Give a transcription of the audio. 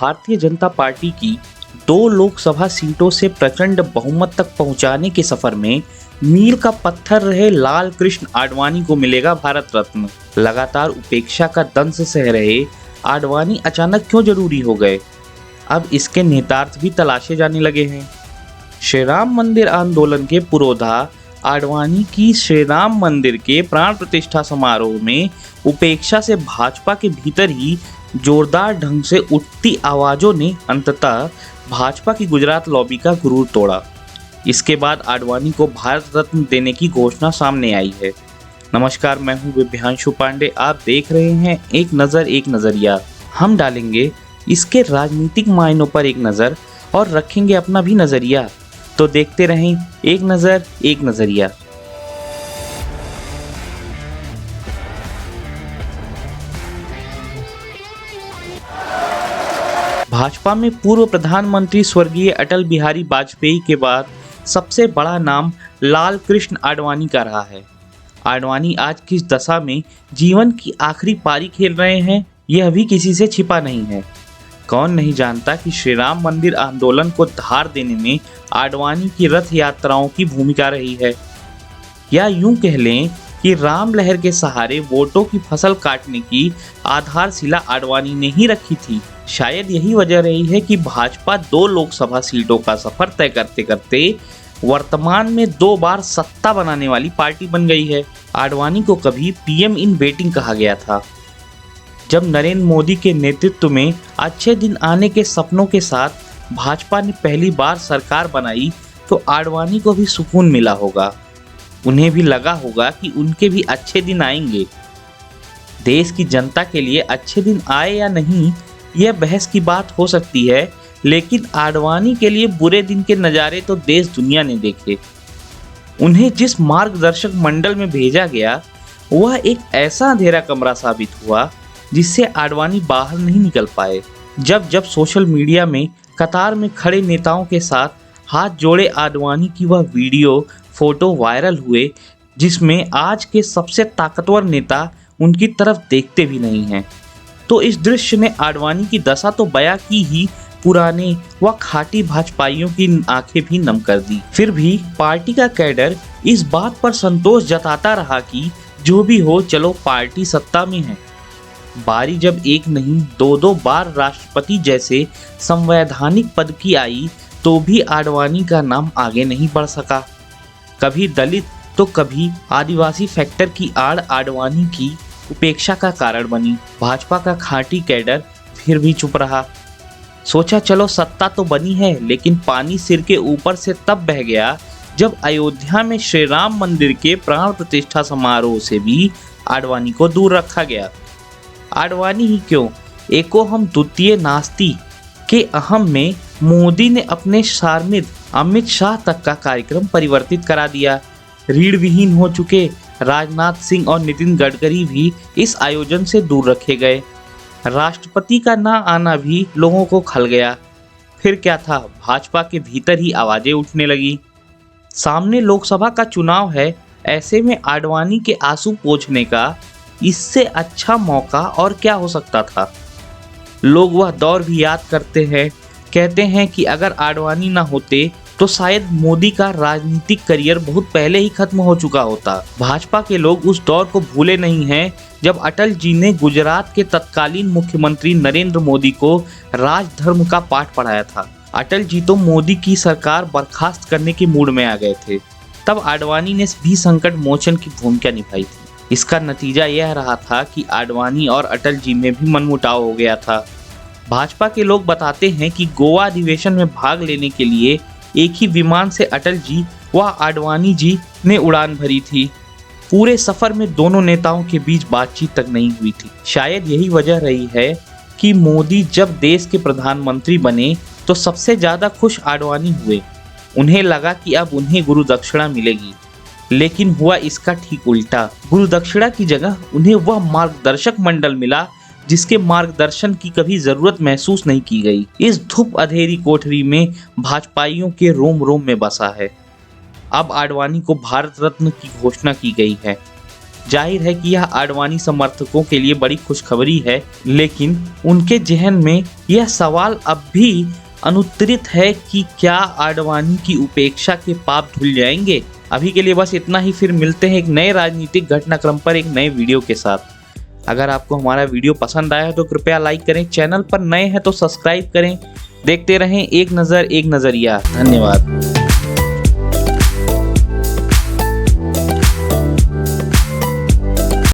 Bharatiya Janata party की 2 लोकसभा सीटों से प्रचंड बहुमत तक पहुंचाने के सफर में मील का पत्थर रहे लाल कृष्ण आडवाणी को मिलेगा भारत रत्न। लगातार उपेक्षा का दंश सह रहे आडवाणी अचानक क्यों जरूरी हो गए, अब इसके निहितार्थ भी तलाशे जाने लगे हैं। श्री राम मंदिर आंदोलन के पुरोधा आडवाणी की श्री राम मंदिर के प्राण प्रतिष्ठा समारोह में उपेक्षा से भाजपा के भीतर ही जोरदार ढंग से उठती आवाजों ने अंततः भाजपा की गुजरात लॉबी का गुरूर तोड़ा। इसके बाद आडवाणी को भारत रत्न देने की घोषणा सामने आई है। नमस्कार, मैं हूं विभ्यांशु पांडे। आप देख रहे हैं एक नज़र एक नज़रिया। हम डालेंगे इसके राजनीतिक मायनों पर एक नज़र और रखेंगे अपना भी नज़रिया। तो देखते रहें एक नज़र एक नज़रिया। भाजपा में पूर्व प्रधानमंत्री स्वर्गीय अटल बिहारी वाजपेयी के बाद सबसे बड़ा नाम लाल कृष्ण आडवाणी का रहा है। आडवाणी आज किस दशा में जीवन की आखिरी पारी खेल रहे हैं, यह भी किसी से छिपा नहीं है। कौन नहीं जानता कि श्री राम मंदिर आंदोलन को धार देने में आडवाणी की रथ यात्राओं की भूमिका रही है, या यूं कह लें कि राम लहर के सहारे वोटों की फसल काटने की आधारशिला आडवाणी ने ही रखी थी। शायद यही वजह रही है कि भाजपा 2 लोकसभा सीटों का सफर तय करते करते वर्तमान में 2 बार सत्ता बनाने वाली पार्टी बन गई है। आडवाणी को कभी पीएम इन वेटिंग कहा गया था। जब नरेंद्र मोदी के नेतृत्व में अच्छे दिन आने के सपनों के साथ भाजपा ने पहली बार सरकार बनाई तो आडवाणी को भी सुकून मिला होगा। उन्हें भी लगा होगा कि उनके भी अच्छे दिन आएंगे। देश की जनता के लिए अच्छे दिन आए या नहीं, यह बहस की बात हो सकती है, लेकिन आडवाणी के लिए बुरे दिन के नज़ारे तो देश दुनिया ने देखे। उन्हें जिस मार्गदर्शक मंडल में भेजा गया वह एक ऐसा अंधेरा कमरा साबित हुआ जिससे आडवाणी बाहर नहीं निकल पाए। जब सोशल मीडिया में कतार में खड़े नेताओं के साथ हाथ जोड़े आडवाणी की वह वीडियो फोटो वायरल हुए, जिसमें आज के सबसे ताकतवर नेता उनकी तरफ देखते भी नहीं हैं, तो इस दृश्य ने आडवाणी की दशा तो बयां की ही, पुराने व खाटी भाजपाइयों की आंखें भी नम कर दी। फिर भी पार्टी का कैडर इस बात पर संतोष जताता रहा कि जो भी हो, चलो पार्टी सत्ता में है। बारी जब एक नहीं 2 बार राष्ट्रपति जैसे संवैधानिक पद की आई तो भी आडवाणी का नाम आगे नहीं बढ़ सका। कभी दलित तो कभी आदिवासी फैक्टर की आड़ आडवाणी की उपेक्षा का कारण बनी। भाजपा का खाटी कैडर फिर भी चुप रहा। सोचा चलो सत्ता तो बनी है, लेकिन पानी सिर के ऊपर से तब बह गया जब अयोध्या में श्री राम मंदिर के प्राण प्रतिष्ठा समारोह से भी आडवाणी को दूर रखा गया। आडवाणी ही क्यों, एको हम द्वितीय नास्ती के अहम में मोदी ने अपने शार्मिद अमित शाह तक का कार्यक्रम परिवर्तित करा दिया। रीढ़ विहीन हो चुके राजनाथ सिंह और नितिन गडकरी भी इस आयोजन से दूर रखे गए। राष्ट्रपति का ना आना भी लोगों को खल गया। फिर क्या था, भाजपा के भीतर ही आवाजें उठने लगी। सामने लोकसभा का चुनाव है, ऐसे में आडवाणी के आंसू पोंछने का इससे अच्छा मौका और क्या हो सकता था। लोग वह दौर भी याद करते हैं। कहते हैं कि अगर आडवाणी ना होते तो शायद मोदी का राजनीतिक करियर बहुत पहले ही खत्म हो चुका होता। भाजपा के लोग उस दौर को भूले नहीं हैं जब अटल जी ने गुजरात के तत्कालीन मुख्यमंत्री नरेंद्र मोदी को राजधर्म का पाठ पढ़ाया था। अटल जी तो मोदी की सरकार बर्खास्त करने के मूड में आ गए थे। तब आडवाणी ने भी संकट मोचन की भूमिका निभाई थी। इसका नतीजा यह रहा था कि आडवाणी और अटल जी में भी मनमुटाव हो गया था। भाजपा के लोग बताते हैं कि गोवा अधिवेशन में भाग लेने के लिए एक ही विमान से अटल जी व आडवाणी जी ने उड़ान भरी थी। पूरे सफर में दोनों नेताओं के बीच बातचीत तक नहीं हुई थी। शायद यही वजह रही है कि मोदी जब देश के प्रधानमंत्री बने तो सबसे ज्यादा खुश आडवाणी हुए। उन्हें लगा कि अब उन्हें गुरु दक्षिणा मिलेगी, लेकिन हुआ इसका ठीक उल्टा। गुरु दक्षिणा की जगह उन्हें वह मार्गदर्शक मंडल मिला जिसके मार्गदर्शन की कभी जरूरत महसूस नहीं की गई। इस धूप अंधेरी कोठरी में भाजपाइयों के रोम रोम में बसा है। अब आडवाणी को भारत रत्न की घोषणा की गई है। जाहिर है कि यह आडवाणी समर्थकों के लिए बड़ी खुशखबरी है, लेकिन उनके जहन में यह सवाल अब भी अनुत्तरित है कि क्या आडवाणी की उपेक्षा के पाप धुल जाएंगे। अभी के लिए बस इतना ही, फिर मिलते हैं एक नए राजनीतिक घटनाक्रम पर एक नए वीडियो के साथ। अगर आपको हमारा वीडियो पसंद आया तो कृपया लाइक करें, चैनल पर नए हैं तो सब्सक्राइब करें। देखते रहें एक नज़र एक नज़रिया। धन्यवाद।